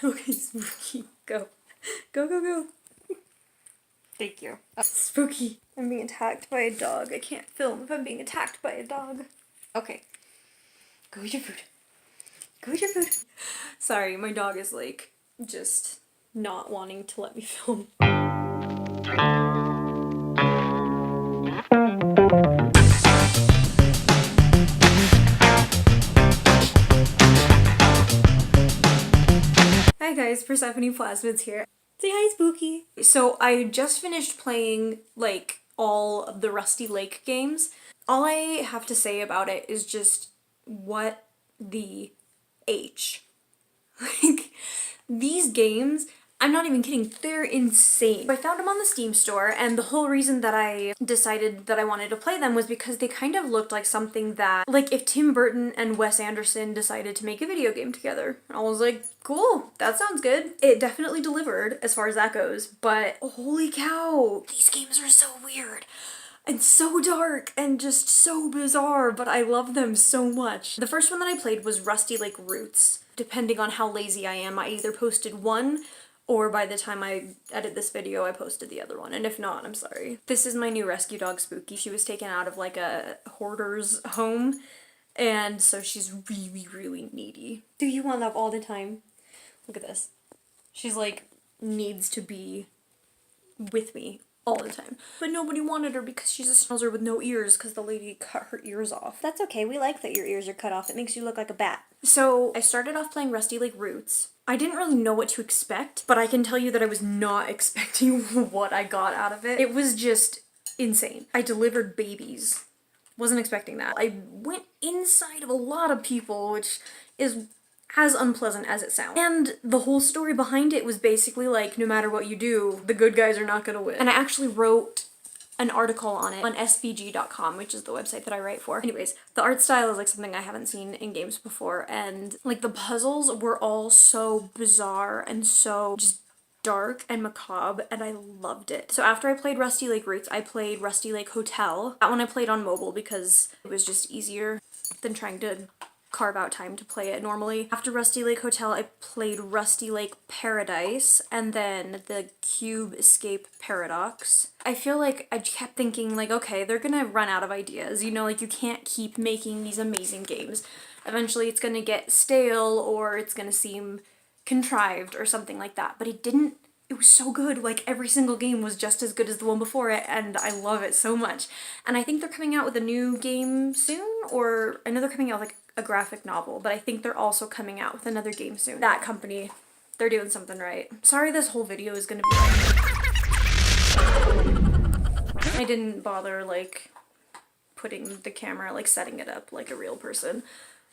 Okay, Spooky, go. Go, go, go. Thank you. Spooky. I'm being attacked by a dog. I can't film if I'm being attacked by a dog. Okay. Go eat your food. Go eat your food. Sorry, my dog is like, just not wanting to let me film. Hi guys, Persephone Plasmids here. Say hi, Spooky. So I just finished playing like all of the Rusty Lake games. All I have to say about it is just what the H. Like, these games, I'm not even kidding, they're insane. I found them on the Steam store, and the whole reason that I decided that I wanted to play them was because they kind of looked like something that, like if Tim Burton and Wes Anderson decided to make a video game together. I was like, cool, that sounds good. It definitely delivered as far as that goes, but holy cow, these games are so weird. And so dark and just so bizarre, but I love them so much. The first one that I played was Rusty Lake Roots. Depending on how lazy I am, I either posted one or by the time I edit this video, I posted the other one. And if not, I'm sorry. This is my new rescue dog, Spooky. She was taken out of like a hoarder's home, and so she's really, really needy. Do you want love all the time? Look at this. She's like, needs to be with me all the time. But nobody wanted her because she's a schnauzer with no ears because the lady cut her ears off. That's okay, we like that your ears are cut off. It makes you look like a bat. So I started off playing Rusty Lake Roots. I didn't really know what to expect, but I can tell you that I was not expecting what I got out of it. It was just insane. I delivered babies. Wasn't expecting that. I went inside of a lot of people, which is as unpleasant as it sounds. And the whole story behind it was basically like, no matter what you do, the good guys are not gonna win. And I actually wrote an article on it on svg.com, which is the website that I write for. Anyways, the art style is like something I haven't seen in games before, and like the puzzles were all so bizarre and so just dark and macabre, and I loved it. So after I played Rusty Lake Roots, I played Rusty Lake Hotel. That one I played on mobile because it was just easier than trying to carve out time to play it normally. After Rusty Lake Hotel, I played Rusty Lake Paradise, and then the Cube Escape Paradox. I feel like I kept thinking like, okay, they're gonna run out of ideas, you know, like you can't keep making these amazing games. Eventually it's gonna get stale or it's gonna seem contrived or something like that, but it didn't. It was so good. Like every single game was just as good as the one before it, and I love it so much. And I think they're coming out with a new game soon, or I know they're coming out with like a graphic novel, but I think they're also coming out with another game soon. That company, they're doing something right. Sorry this whole video is gonna be like... I didn't bother like putting the camera, like setting it up like a real person.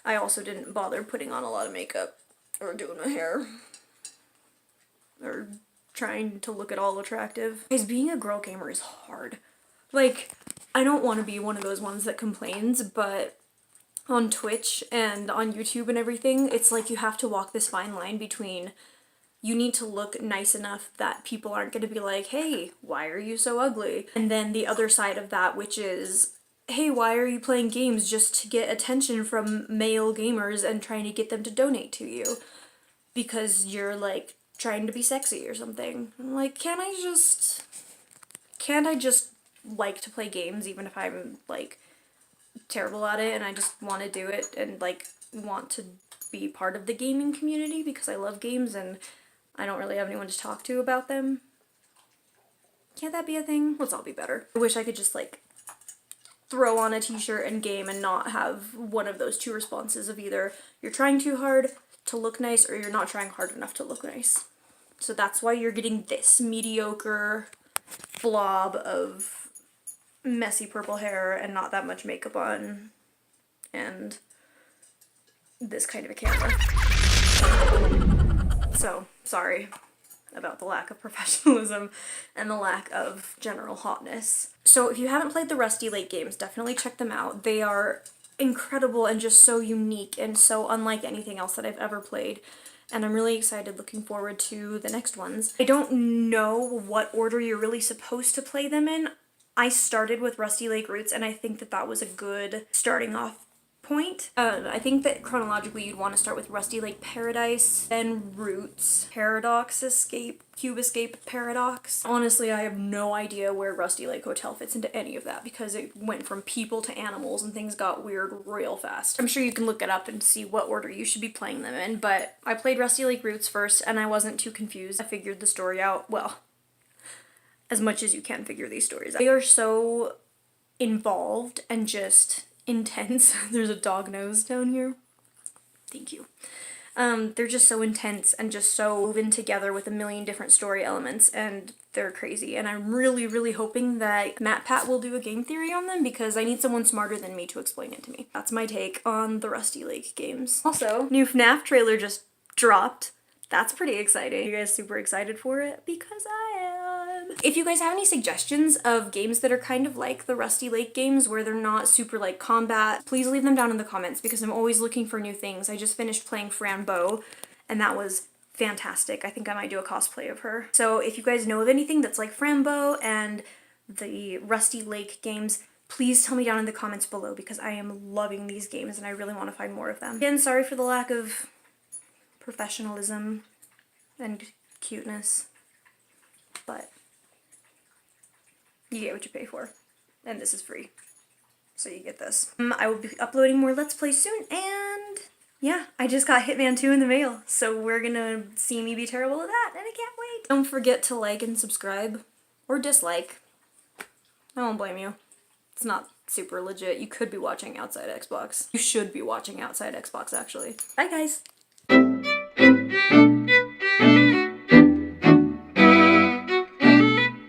I also didn't bother putting on a lot of makeup or doing my hair or trying to look at all attractive. Guys, being a girl gamer is hard. Like, I don't want to be one of those ones that complains, but on Twitch and on YouTube and everything, it's like you have to walk this fine line between you need to look nice enough that people aren't going to be like, hey, why are you so ugly? And then the other side of that, which is, hey, why are you playing games just to get attention from male gamers and trying to get them to donate to you? Because you're like trying to be sexy or something. I'm like, can't I just like to play games even if I'm like terrible at it and I just want to do it and like want to be part of the gaming community because I love games and I don't really have anyone to talk to about them? Can't that be a thing? Let's all be better. I wish I could just like throw on a t-shirt and game and not have one of those two responses of either you're trying too hard to look nice or you're not trying hard enough to look nice. So that's why you're getting this mediocre blob of messy purple hair and not that much makeup on and this kind of a camera. So, sorry about the lack of professionalism and the lack of general hotness. So if you haven't played the Rusty Lake games, definitely check them out. They are incredible and just so unique and so unlike anything else that I've ever played. And I'm really excited, looking forward to the next ones. I don't know what order you're really supposed to play them in. I started with Rusty Lake Roots and I think that that was a good starting off point. I think that chronologically you'd want to start with Rusty Lake Paradise, then Roots, Paradox Escape, Cube Escape Paradox. Honestly, I have no idea where Rusty Lake Hotel fits into any of that because it went from people to animals and things got weird real fast. I'm sure you can look it up and see what order you should be playing them in, but I played Rusty Lake Roots first and I wasn't too confused. I figured the story out, well, as much as you can figure these stories out. They are so involved and just intense. There's a dog nose down here. Thank you. They're just so intense and just so woven together with a million different story elements, and they're crazy. And I'm really, really hoping that MatPat will do a game theory on them because I need someone smarter than me to explain it to me. That's my take on the Rusty Lake games. Also, new FNAF trailer just dropped. That's pretty exciting. Are you guys super excited for it? Because I am. If you guys have any suggestions of games that are kind of like the Rusty Lake games where they're not super like combat, please leave them down in the comments because I'm always looking for new things. I just finished playing Fran Bow and that was fantastic. I think I might do a cosplay of her. So if you guys know of anything that's like Fran Bow and the Rusty Lake games, please tell me down in the comments below because I am loving these games and I really want to find more of them. Again, sorry for the lack of professionalism and cuteness, but you get what you pay for, and this is free, so you get this. I will be uploading more Let's Plays soon, and yeah, I just got Hitman 2 in the mail, so we're gonna see me be terrible at that, and I can't wait. Don't forget to like and subscribe, or dislike. I won't blame you. It's not super legit. You could be watching Outside Xbox. You should be watching Outside Xbox, actually. Bye, guys!